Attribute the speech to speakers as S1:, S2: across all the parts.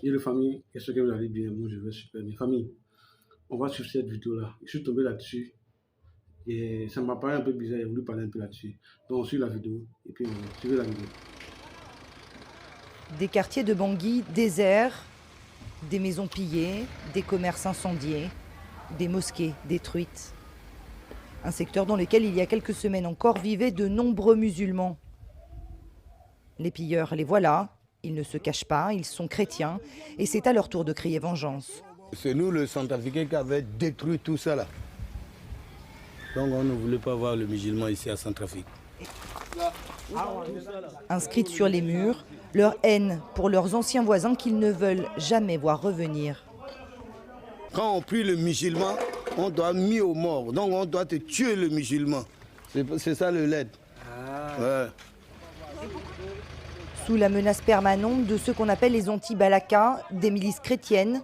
S1: Et les familles, est-ce que vous allez bien? Moi, je vais super bien. Famille, on va suivre cette vidéo-là. Je suis tombé là-dessus et ça m'a paru un peu bizarre. J'ai voulu parler un peu là-dessus. Donc, on suit la vidéo et puis on suit la vidéo.
S2: Des quartiers de Bangui déserts, des maisons pillées, des commerces incendiés, des mosquées détruites. Un secteur dans lequel il y a quelques semaines encore vivaient de nombreux musulmans. Les pilleurs, les voilà, ils ne se cachent pas, ils sont chrétiens et c'est à leur tour de crier vengeance.
S3: C'est nous, le Centrafricain, qui avait détruit tout ça là. Donc on ne voulait pas voir le musulman ici à Centrafrique.
S2: Inscrites sur les murs, leur haine pour leurs anciens voisins qu'ils ne veulent jamais voir revenir.
S3: Quand on prie le musulman, on doit mis au mort. Donc on doit tuer le musulman. C'est ça le LED. Ouais.
S2: Sous la menace permanente de ce qu'on appelle les anti-Balaka, des milices chrétiennes,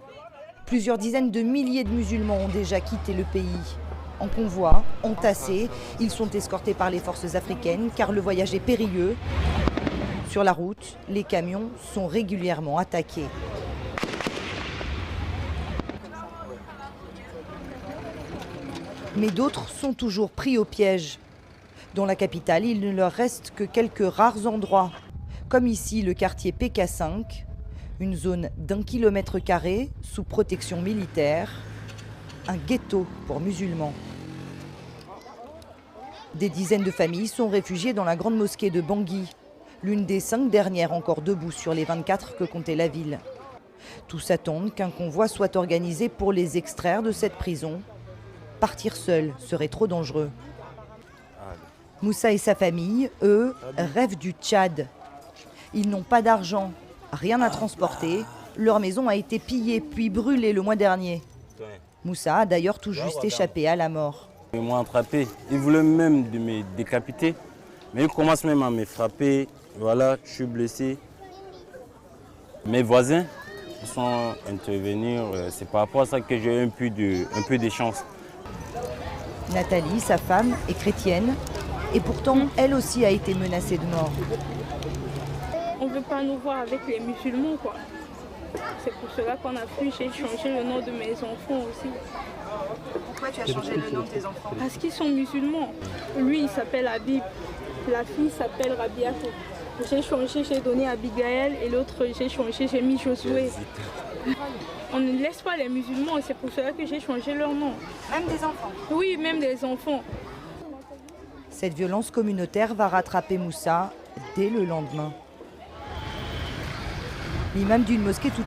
S2: plusieurs dizaines de milliers de musulmans ont déjà quitté le pays. En convoi, entassés, ils sont escortés par les forces africaines car le voyage est périlleux. Sur la route, les camions sont régulièrement attaqués. Mais d'autres sont toujours pris au piège. Dans la capitale, il ne leur reste que quelques rares endroits, comme ici le quartier PK5, une zone d'1 km² sous protection militaire, un ghetto pour musulmans. Des dizaines de familles sont réfugiées dans la grande mosquée de Bangui, l'une des 5 dernières encore debout sur les 24 que comptait la ville. Tous attendent qu'un convoi soit organisé pour les extraire de cette prison. Partir seul serait trop dangereux. Moussa et sa famille, eux, rêvent du Tchad. Ils n'ont pas d'argent, rien à transporter. Leur maison a été pillée puis brûlée le mois dernier. Moussa a d'ailleurs tout juste échappé à la mort.
S4: Ils m'ont attrapé. Ils voulaient même me décapiter. Mais ils commencent même à me frapper. Voilà, je suis blessé. Mes voisins sont intervenus. C'est par rapport à ça que j'ai eu un peu de chance.
S2: Nathalie, sa femme, est chrétienne. Et pourtant, elle aussi a été menacée de mort.
S5: On ne veut pas nous voir avec les musulmans, quoi. C'est pour cela qu'on a fui. J'ai changé le nom de mes enfants aussi.
S2: Pourquoi tu as changé le nom de tes enfants?
S5: Parce qu'ils sont musulmans. Lui, il s'appelle Habib. La fille s'appelle Rabiatou. J'ai changé, j'ai donné Abigaël. Et l'autre, j'ai changé, j'ai mis Josué. On ne laisse pas les musulmans. C'est pour cela que j'ai changé leur nom.
S2: Même des enfants?
S5: Oui, même des enfants.
S2: Cette violence communautaire va rattraper Moussa dès le lendemain. L'imam d'une mosquée